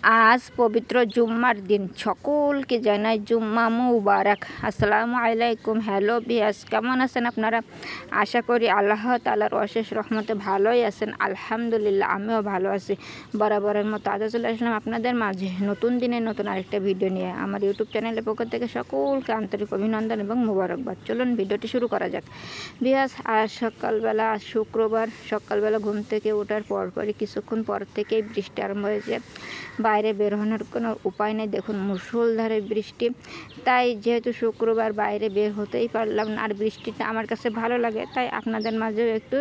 আজ পবিত্র জুম্মার দিন, সকলকে জানাই জুম্মা মুবারক। আসসালামু আলাইকুম। হ্যালো বিয়াস, কেমন আছেন আপনারা? আশা করি আল্লাহ তাআলার অশেষ রহমতে ভালোই আছেন। আলহামদুলিল্লাহ, আমিও ভালো আছি। বরাবরের মতো আজ চলে আসলাম আপনাদের মাঝে নতুন দিনে নতুন আরেকটা ভিডিও নিয়ে। আমার ইউটিউব চ্যানেলের পক্ষ থেকে সকলকে আন্তরিক অভিনন্দন এবং মুবারকবাদ। চলুন ভিডিওটি শুরু করা যাক। বিয়াস, আজ সকালবেলা, আজ শুক্রবার সকালবেলা ঘুম থেকে ওঠার পরপরই কিছুক্ষণ পর থেকেই বৃষ্টি আরম্ভ হয়েছে। বাইরে বের হওয়ার কোনো উপায় নেই, দেখুন মুষলধারে বৃষ্টি। তাই যেহেতু শুক্রবার বাইরে বের হতেই পারলাম না, আর বৃষ্টিটা আমার কাছে ভালো লাগে, তাই আপনাদের মাঝেও একটু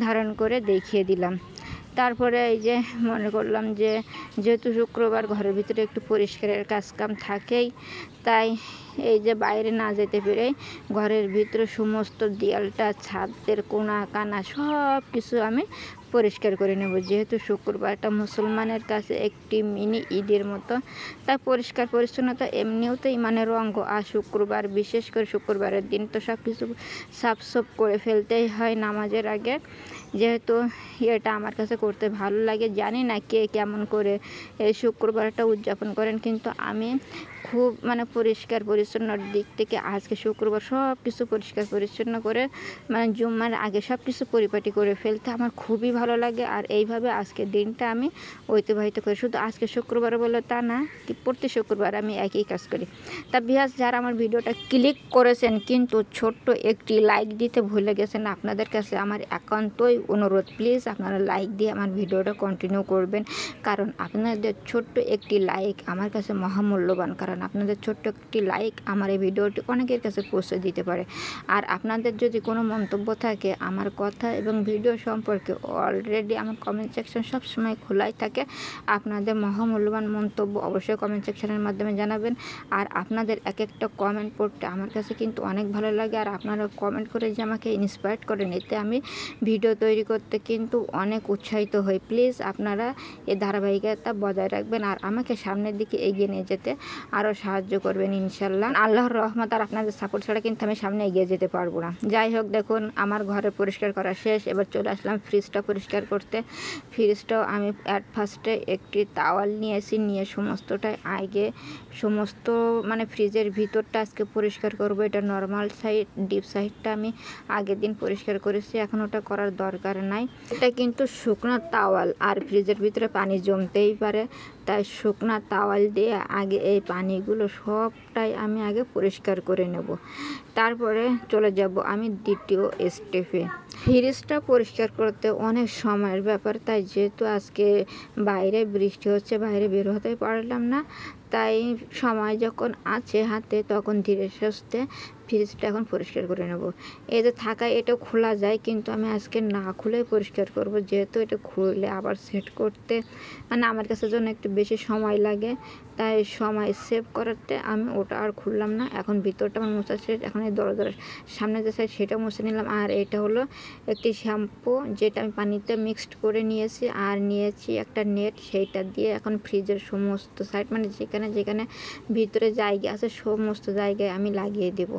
ধারণ করে দেখিয়ে দিলাম। তারপরে এই যে মনে করলাম যে যেহেতু শুক্রবার ঘরের ভিতরে একটু পরিষ্কারের কাজকাম থাকেই, তাই এই যে বাইরে না যেতে পেরে ঘরের ভিতরে সমস্ত দেয়ালটা, ছাদের কোনা কানা সব কিছু আমি পরিষ্কার করে নেব। যেহেতু শুক্রবারটা মুসলমানের কাছে একটি মিনি ঈদের মতো, তাই পরিষ্কার পরিচ্ছন্নতা এমনিও তো ইমানের অঙ্গ। আর শুক্রবার, বিশেষ করে শুক্রবারের দিন তো সব কিছু সাফ করে ফেলতেই হয় নামাজের আগে। যেহেতু এটা আমার কাছে করতে ভালো লাগে, জানি না কে কেমন করে এই শুক্রবারটা উদযাপন করেন, কিন্তু আমি খুব পরিষ্কার পরিচ্ছন্নর দিক থেকে আজকে শুক্রবার সব কিছু পরিষ্কার পরিচ্ছন্ন করে জুম্মার আগে সব কিছু পরিপাটি করে ফেলতে আমার খুবই ভালো লাগে। আর এইভাবে আজকের দিনটা আমি অতিবাহিত করি। শুধু আজকে শুক্রবার বলে তা না, কি প্রতি শুক্রবার আমি একই কাজ করি। তা ভিউয়ার্স, যারা আমার ভিডিওটা ক্লিক করেছেন কিন্তু ছোট্ট একটি লাইক দিতে ভুলে গেছেন, আপনাদের কাছে আমার একান্তই অনুরোধ, প্লিজ আপনারা লাইক দিয়ে আমার ভিডিওটা কন্টিনিউ করবেন। কারণ আপনাদের ছোট্ট একটি লাইক আমার কাছে মহামূল্যবান। কারণ আপনাদের ছোট্ট একটি লাইক আমার এই ভিডিওটি অনেকের কাছে পৌঁছে দিতে পারে। আর আপনাদের যদি কোনো মন্তব্য থাকে আমার কথা এবং ভিডিও সম্পর্কে, অলরেডি আমার কমেন্ট সেকশন সবসময় খোলাই থাকে। আপনাদের মহামূল্যবান মন্তব্য অবশ্যই কমেন্ট সেকশনের মাধ্যমে জানাবেন। আর আপনাদের এক একটা কমেন্ট পড়তে আমার কাছে কিন্তু অনেক ভালো লাগে। আর আপনারা কমেন্ট করে যে আমাকে ইন্সপায়ার করেন, এতে আমি ভিডিও তৈরি করতে কিন্তু অনেক উৎসাহিত হই। প্লিজ আপনারা এই ধারাবাহিকতা বজায় রাখবেন আর আমাকে সামনের দিকে এগিয়ে নিয়ে যেতে আরও সাহায্য করবেন ইনশাল্লাহ। আল্লাহর রহমত আর আপনাদের সাপোর্ট ছাড়া কিন্তু আমি সামনে এগিয়ে যেতে পারবো না। যাই হোক, দেখুন আমার ঘরে পরিষ্কার করা শেষ। এবার চলে আসলাম ফ্রিজটা পরিষ্কার করতে। ফ্রিজটাও আমি অ্যাট ফার্স্টে একটি তাওয়াল নিয়েছি, নিয়ে সমস্তটাই আগে সমস্ত ফ্রিজের ভিতরটা আজকে পরিষ্কার করব। এটা নর্মাল সাইড, ডিপ সাইডটা আমি আগের দিন পরিষ্কার করেছি, এখন ওটা করার দরকার নাই। এটা কিন্তু শুকনো তাওয়াল, আর ফ্রিজের ভিতরে পানি জমতেই পারে, তাই শুকনা তাওয়াল দিয়ে আগে এই পানিগুলো সবটাই আমি আগে পরিষ্কার করে নেব। তারপরে চলে যাব আমি দ্বিতীয় স্টেপে। ফ্রিজটা পরিষ্কার করতে অনেক সময়ের ব্যাপার, তাই যেহেতু আজকে বাইরে বৃষ্টি হচ্ছে, বাইরে বের হতে পারলাম না, তাই সময় যখন আছে হাতে তখন ধীরে সুস্থে ফ্রিজটা এখন পরিষ্কার করে নেব। এই যে থাকা, এটা খোলা যায়, কিন্তু আমি আজকে না খুলে পরিষ্কার করব। যেহেতু এটা খুলে আবার সেট করতে আমার কাছে জন্য একটু বেশি সময় লাগে, তাই সময় সেভ করাতে আমি ওটা আর খুললাম না। এখন ভিতরটা আমার মোছা শেষ, এখন এই দরজার সামনে যে সাইড সেটা মুছে নিলাম। আর এটা হলো একটি শ্যাম্পু, যেটা আমি পানিতে মিক্সড করে নিয়েছি, আর নিয়েছি একটা নেট, সেইটা দিয়ে এখন ফ্রিজের সমস্ত সাইড যেখানে যেখানে ভিতরে জায়গা আছে সমস্ত জায়গায় আমি লাগিয়ে দেব।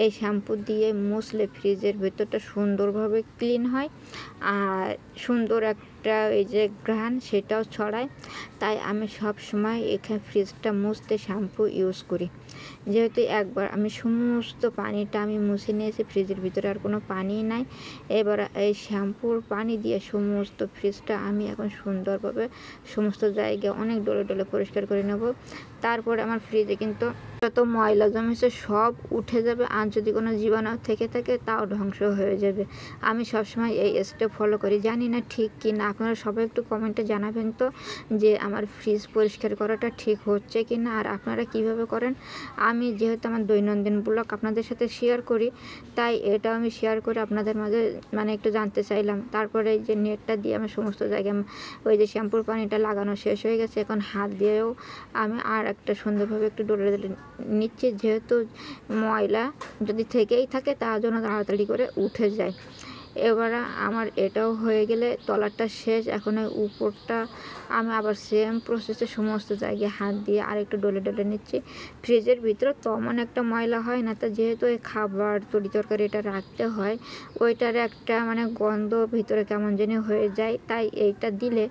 এই শ্যাম্পু দিয়ে মুছলে ফ্রিজের ভেতরটা সুন্দরভাবে ক্লিন হয়, আর সুন্দর একটা এই যে ঘ্রাণ সেটাও ছড়ায়। তাই আমি সব সময় এখানে ফ্রিজটা মুছতে শ্যাম্পু ইউজ করি। যেহেতু একবার আমি সমস্ত পানিটা আমি মুছে নিয়েছি, ফ্রিজের ভিতরে আর কোনো পানি নাই। এবার এই শ্যাম্পুর পানি দিয়ে সমস্ত ফ্রিজটা আমি এখন সুন্দরভাবে সমস্ত জায়গায় অনেক ডলে ডলে পরিষ্কার করে নেব। তারপরে আমার ফ্রিজে কিন্তু যত ময়লা জমেছে সব উঠে যাবে, আর যদি কোনো জীবাণু থেকে থাকে তাও ধ্বংস হয়ে যাবে। আমি সবসময় এই স্টেপ ফলো করি। জানি না ঠিক কি না, আপনারা সবাই একটু কমেন্টে জানাবেন তো যে আমার ফ্রিজ পরিষ্কার করাটা ঠিক হচ্ছে কি না, আর আপনারা কিভাবে করেন। আমি যেহেতু আমার দৈনন্দিন ব্লগ আপনাদের সাথে শেয়ার করি, তাই এটা আমি শেয়ার করে আপনাদের মাঝে একটু জানতে চাইলাম। তারপরে এই যে নেটটা দিয়ে আমি সমস্ত জায়গায় ওই যে শ্যাম্পুর পানিটা লাগানো শেষ হয়ে গেছে, এখন হাত দিয়েও আমি আর একটা সুন্দরভাবে একটু ডলে ডলে নিচ্ছি। যেহেতু ময়লা যদি থেকেই থাকে তার জন্য তাড়াতাড়ি করে উঠে যায়। এবারে আমার এটাও হয়ে গেলে তলাটা শেষ। এখন এই উপরটা আমি আবার সেম প্রসেসে সমস্ত জায়গায় হাত দিয়ে আরেকটু ডলে ডলে নিচ্ছি। ফ্রিজের ভিতরে তেমন একটা ময়লা হয় না, তা যেহেতু এই খাবার তরি তরকারি এটা রাখতে হয়, ওইটার একটা মানে গন্ধ ভিতরে কেমন জানি হয়ে যায়, তাই এইটা দিলে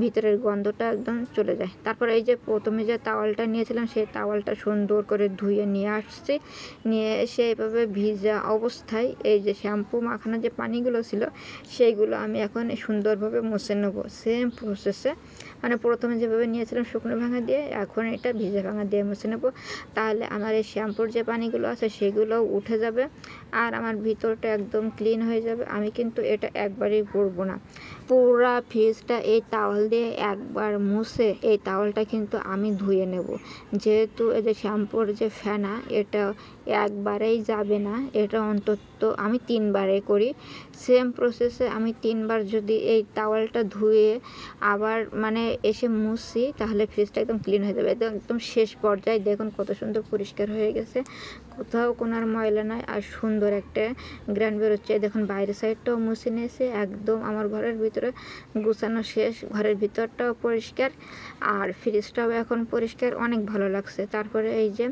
ভিতরের গন্ধটা একদম চলে যায়। তারপর এই যে প্রথমে যে তাওয়ালটা নিয়েছিলাম সেই তাওয়ালটা সুন্দর করে ধুয়ে নিয়ে আসছি। নিয়ে এসে এইভাবে ভিজা অবস্থায় এই যে শ্যাম্পু মাখানো যে পানিগুলো ছিল সেইগুলো আমি এখন সুন্দরভাবে মুছে নেব সেম প্রসেসে। মানে প্রথমে যেভাবে নিয়েছিলাম শুকনো ভাঙা দিয়ে, এখন এটা ভিজা ভাঙা দিয়ে মুছে নেব। তাহলে আমার এই শ্যাম্পুর যে পানিগুলো আছে সেগুলোও উঠে যাবে আর আমার ভিতরটা একদম ক্লিন হয়ে যাবে। আমি কিন্তু এটা একবারই করবো না, পুরা ফ্রিজটা এই তাওয়াল দিয়ে একবার মুছে এই তাওয়ালটা কিন্তু আমি ধুয়ে নেব। যেহেতু এই যে শ্যাম্পুর যে ফেনা এটা একবারেই যাবে না, এটা অন্তত আমি 3বারে করি। সেম প্রসেসে আমি 3বার যদি এই তাওয়ালটা ধুয়ে আবার মানে এসে মুছি তাহলে ফ্রিজটা একদম ক্লিন হয়ে যাবে। একদম শেষ পর্যায়ে দেখুন কত সুন্দর পরিষ্কার হয়ে গেছে, কোথাও কোনো আর ময়লা নয় আর সুন্দর একটা গ্রান বেরোচ্ছে। দেখুন বাইরের সাইডটাও মুছে নিয়েছে, একদম আমার ঘরের ভিতরে গুছানো শেষ, ঘরের ভিতরটাও পরিষ্কার আর ফ্রিজটাও এখন পরিষ্কার, অনেক ভালো লাগছে। তারপরে এই যে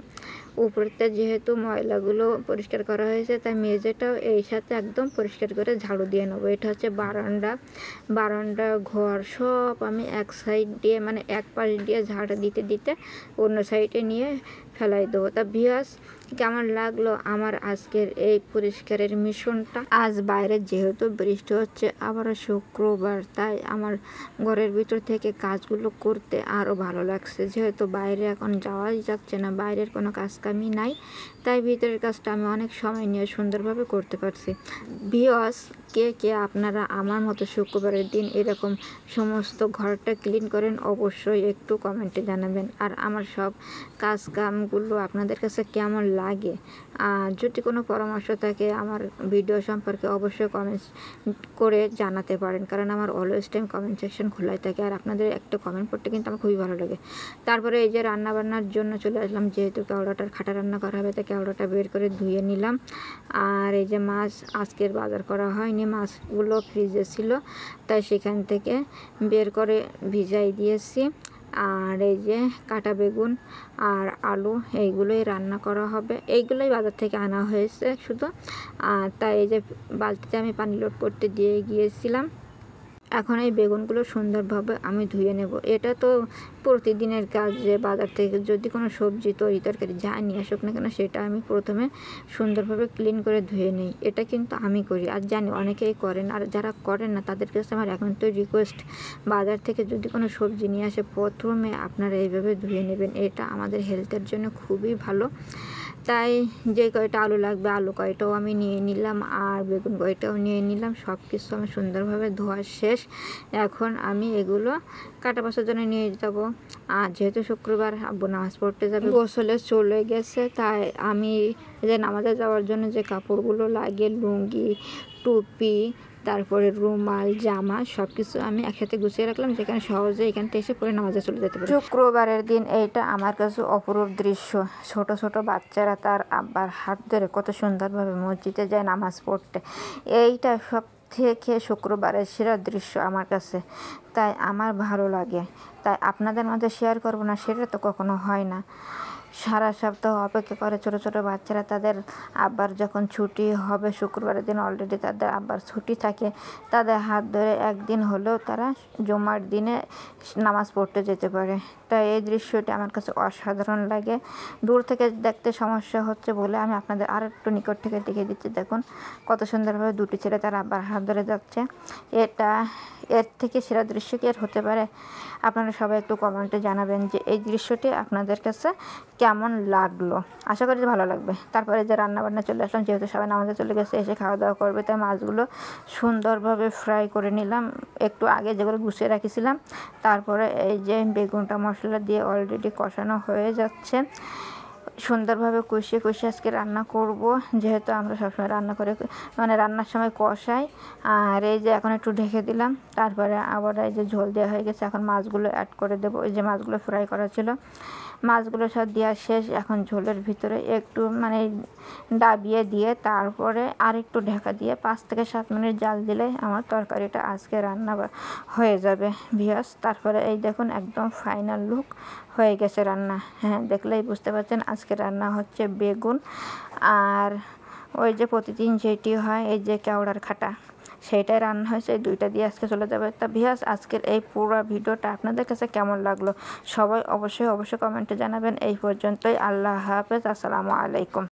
উপরতে যেহেতু ময়লাগুলো পরিষ্কার করা হয়েছে তাই মেঝেটাও এই সাথে একদম পরিষ্কার করে ঝাড়ু দিয়ে নেবো। এটা হচ্ছে বারান্দা ঘর সব আমি এক সাইড দিয়ে মানে এক পাশ দিয়ে ঝাড়ু দিতে দিতে অন্য সাইডে নিয়ে ফেলাই দেবো। তা ভিউয়ার্স, কেমন লাগলো আমার আজকের এই পরিষ্কারের মিশনটা? আজ বাইরে যেহেতু বৃষ্টি হচ্ছে, আবারও শুক্রবার, তাই আমার ঘরের ভিতর থেকে কাজগুলো করতে আরও ভালো লাগছে। যেহেতু বাইরে এখন যাওয়াই যাচ্ছে না, বাইরের কোনো কাজকামই নাই, তাই ভিতরের কাজটা আমি অনেক সময় নিয়ে সুন্দরভাবে করতে পারছি। ভিউয়ার্স, কে কে আপনারা আমার মতো শুক্রবারের দিন এরকম সমস্ত ঘরটা ক্লিন করেন অবশ্যই একটু কমেন্টে জানাবেন। আর আমার সব কাজ কামগুলো আপনাদের কাছে কেমন লাগে, যদি কোনো পরামর্শ থাকে আমার ভিডিও সম্পর্কে অবশ্যই কমেন্টস করে জানাতে পারেন, কারণ আমার অলওয়েজ টাইম কমেন্ট সেকশন খোলাই থাকে আর আপনাদের একটা কমেন্ট পড়তে কিন্তু আমার খুবই ভালো লাগে। তারপরে এই যে রান্নাবান্নার জন্য চলে আসলাম, যেহেতু কেওড়াটার খাটা রান্না করা হবে তাই কেওড়াটা বের করে ধুয়ে নিলাম। আর এই যে মাছ আজকের বাজার করা হয়নি, মাছগুলো ফ্রিজে ছিল তাই সেখান থেকে বের করে ভিজাই দিয়েছি। আর এই যে কাটা বেগুন আর আলু এইগুলোই রান্না করা হবে, এইগুলোই বাজার থেকে আনা হয়েছে শুধু। তাই এই যে বালতিতে আমি পানি লোড করতে দিয়ে গিয়েছিলাম। এখন এই বেগুনগুলো সুন্দরভাবে আমি ধুয়ে নেব। এটা তো প্রতিদিনের কাজ যে বাজার থেকে যদি কোনো সবজি তরি তরকারি যা নিয়ে আসুক না কেন সেটা আমি প্রথমে সুন্দরভাবে ক্লিন করে ধুয়ে নিই। এটা কিন্তু আমি করি আর জানি অনেকেই করেন, আর যারা করেন না তাদের কাছে আমার এখন তো রিকোয়েস্ট, বাজার থেকে যদি কোনো সবজি নিয়ে আসে প্রথমে আপনারা এইভাবে ধুয়ে নেবেন, এটা আমাদের হেলথের জন্য খুবই ভালো। তাই যে কয়টা আলু লাগবে আলু কয়টাও আমি নিয়ে নিলাম আর বেগুন কয়টাও নিয়ে নিলাম, সব কিছু আমি সুন্দরভাবে ধোয়া শেষ। এখন আমি এগুলো কাটা বাছার জন্য নিয়ে যাব। আর যেহেতু শুক্রবার আব্বু নামাজ পড়তে যাবে, গোসলে চলে গেছে, তাই আমি যে নামাজে যাওয়ার জন্য যে কাপড়গুলো লাগে লুঙ্গি টুপি তারপরে রুমাল জামা সব কিছু আমি একসাথে গুছিয়ে রাখলাম, যেখানে সহজে এখান থেকে এসে পরে নামাজে চলে যেতে পারে। শুক্রবারের দিন এইটা আমার কাছে অপরূপ দৃশ্য। ছোট ছোট বাচ্চারা তার আব্বার হাত ধরে কত সুন্দরভাবে মসজিদে যায় নামাজ পড়তে, এইটা সব থেকে শুক্রবারের সেরা দৃশ্য আমার কাছে, তাই আমার ভালো লাগে। তাই আপনাদের মধ্যে শেয়ার করবো না সেটা তো কখনো হয় না। সারা সপ্তাহ অপেক্ষা করে ছোটো ছোটো বাচ্চারা, তাদের আব্বার যখন ছুটি হবে শুক্রবারের দিন অলরেডি তাদের আব্বার ছুটি থাকে, তাদের হাত ধরে একদিন হলেও তারা জুমার দিনে নামাজ পড়তে যেতে পারে। তাই এই দৃশ্যটি আমার কাছে অসাধারণ লাগে। দূর থেকে দেখতে সমস্যা হচ্ছে বলে আমি আপনাদের আর একটু নিকট থেকে দেখিয়ে দিচ্ছি। দেখুন কত সুন্দরভাবে দুটি ছেলে তার আব্বার হাত ধরে যাচ্ছে, এর থেকে সেরা দৃশ্য কি আর হতে পারে? আপনারা সবাই একটু কমেন্টে জানাবেন যে এই দৃশ্যটি আপনাদের কাছে কেমন লাগলো। আশা করি ভালো লাগবে। তারপরে যে রান্নাবান্না চলে আসলাম, যেহেতু সবাই নামাজে চলে গেছে এসে খাওয়া দাওয়া করবে, তাই মাছগুলো সুন্দরভাবে ফ্রাই করে নিলাম একটু আগে যেগুলো গুছিয়ে রাখিছিলাম। তারপরে এই যে বেগুনটা মশলা দিয়ে অলরেডি কষানো হয়ে যাচ্ছে, সুন্দরভাবে কষিয়ে কষিয়ে আজকে রান্না করব, যেহেতু আমরা সবসময় রান্না করে মানে রান্নার সময় কষাই। আর এই যে এখন একটু ঢেকে দিলাম, তারপরে আবার এই যে ঝোল দেওয়া হয়ে গেছে, এখন মাছগুলো অ্যাড করে দেবো। এই যে মাছগুলো ফ্রাই করা ছিল, মাছগুলো সব দেওয়া শেষ। এখন ঝোলের ভিতরে একটু মানে ডাবিয়ে দিয়ে তারপরে আর একটু ঢাকা দিয়ে 5 থেকে 7 মিনিট জাল দিলে আমার তরকারিটা আজকে রান্না হয়ে যাবে ভিউয়ার্স। তারপরে এই দেখুন একদম ফাইনাল লুক হয়ে গেছে রান্না। হ্যাঁ, দেখলেই বুঝতে পারছেন আজকে রান্না হচ্ছে বেগুন আর ওই যে প্রতিদিন যেটি হয় এই যে কেওড়ার খাটা, সেইটাই রান্না হয়েছে। এই দুইটা দিয়ে আজকে চলে যাবে। তা ভিউয়ার্স, আজকের এই পুরো ভিডিওটা আপনাদের কাছে কেমন লাগলো সবাই অবশ্যই কমেন্টে জানাবেন। এই পর্যন্তই, আল্লাহ হাফেজ, আসসালামু আলাইকুম।